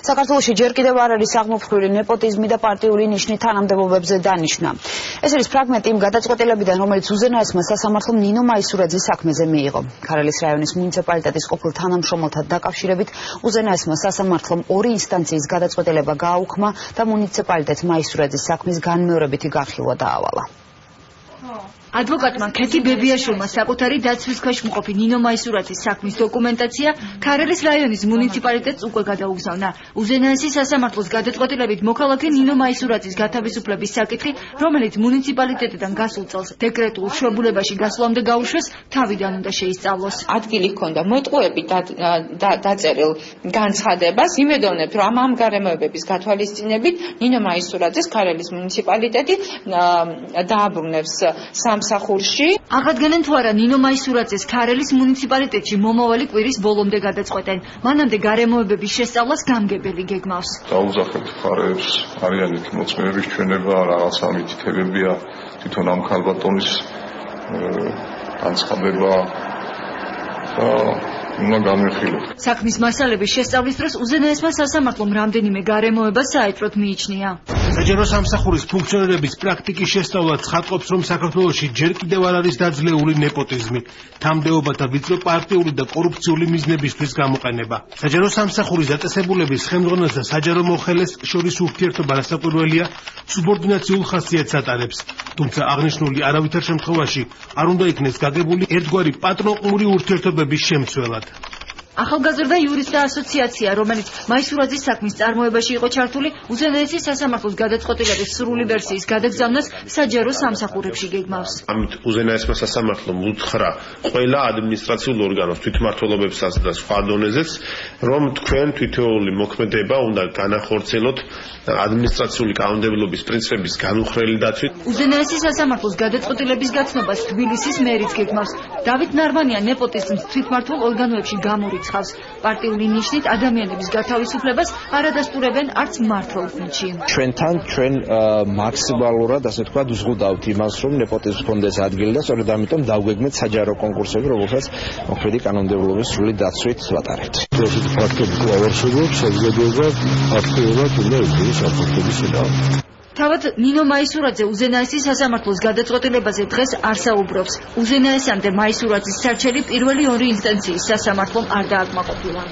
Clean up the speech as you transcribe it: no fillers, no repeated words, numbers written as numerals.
საქართველოში ჯერ კიდევ არ არის აღმოფხვილი ნეპოტიზმი და პარტიული ნიშნით თანამდებობებზე დანიშვნა. ეს არის ფრაგმენტი იმ გადაწყვეტილებიდან, რომელიც უზენაესმა სასამართლომ ნინო მაისურაძის საქმეზე მიიღო. ქარელის რაიონის მუნიციპალიტეტის ყოფილ თანამშრომელთან დაკავშირებით უზენაესმა სასამართლომ ორი ინსტანციის გადაწყვეტილება გააუქმა და მუნიციპალიტეტს მაისურაძის საქმის განმეორებითი განხილვა დაავალა. Advokatმა ქეთი ბებიაშვილმა საკუთარი დაცვის ქვეშ მყოფი ნინო მაისურაძის საქმის დოკუმენტაცია ქარელის რაიონის მუნიციპალიტეტს უკვე გადაუგზავნა. უზენაესი სასამართლოს გადაწყვეტილებით მოქალაქე ნინო მაისურაძის გათავისუფლების საკითხი, რომელიც მუნიციპალიტეტიდან გასულ წელს დეკრეტულ შებულებაში გასვლამდე გაუშვეს, თავიდან უნდა შეისწავლოს. ადგილი ჰქონდა მოტყუები დაწერილ განცხადებას. იმედოვნებ, რომ ამ გარემოებების გათვალისწინებით ნინო მაისურაძის ქარელის მუნიციპალიტეტი დააბრუნებს სამსახურში. აღადგენენ თუ არა ნინო მაისურაძეს ქარელის მუნიციპალიტეტში მომავალი კვირის ბოლომდე გადაწყვეტენ. მანამდე გარემოებების შესწავლას გამგებელი გეგმავს. დაუძახებთ მხარეებს, არიან იქ მოწმეების ჩვენება, რაღაცა მითითებებია, თვითონ ამ ქალბატონის განცხადება და უნდა განვიხილოთ. საქმის მასალების შესწავლის დროს უზენაესმა სასამართლომ რამდენიმე გარემოება საეჭვოდ მიიჩნია. საჯარო სამსახურის ფუნქციონირების პრაქტიკის შესწავლა ცხადყოფს, რომ საქართველოში ჯერ კიდევ არ არის დაძლეული ნეპოტიზმი, თანამდებობათა ვიწრო პარტიული და კორუფციული მიზნებისთვის გამოყენება. საჯარო სამსახურის დაწესებულების ხელმძღვანელს და საჯარო მოხელეს შორის ურთიერთობა რასაკვირველია სუბორდინაციულ ხასიათს ატარებს. თუმცა აღნიშნული არავითარ შემთხვევაში არ უნდა იქნეს გაგებული ერთგვარი პატრონყმური ურთიერთობების შემცველად. ახალგაზრდა იურისტთა ასოციაცია, რომელიც მაისურაძის საქმის წარმოებაში იყო ჩართული, უზენაესი სასამართლოს გადაწყვეტილების სრული ვერსიის გადაგზავნას საჯარო სამსახურებში გეგმავს. ამით უზენაესმა სასამართლომ უთხრა ყველა ადმინისტრაციულ ორგანოს, თვითმმართველობებსაც და სხვა დონეზეც, რომ თქვენ თითოეული მოქმედება უნდა განახორციელოთ ადმინისტრაციული კანონმდებლობის პრინციპების განუხრელი დაცვით. უზენაესი სასამართლოს გადაწყვეტილების გაცნობას თბილისის მერიც გეგმავს. დავით ნარმანია ნეპოტიზმს თვითმმართველ ორგანოებში გამორიცხავს. პარტიული ნიშნით ადამიანების გათავისუფლებას არ ადასტურებენ არც მმართველ გუნდში. ჩვენ მაქსიმალურად, ასე ვთქვათ, ვზღუდავთ იმას, რომ ნეპოტიზმს ჰქონდეს ადგილი და სწორედ ამიტომ დავგვეგმეთ საჯარო კონკურსები, რომელსაც მოქმედი კანონმდებლობის სრული დაცვით ვატარებთ. ესეთი ფაქტები კვლავ არსებობს, საზოგადოება აქტიურად უნდა იბრძვის საფრთხების წინააღმდეგ. თავად ნინო მაისურაძე უზენაესი სასამართლოს გადაწყვეტილებაზე დღეს არ საუბრობს. უზენაესამდე მაისურაძის სარჩელი პირველი ორი ინსტანციის სასამართლომ არ დააკმაყოფილა.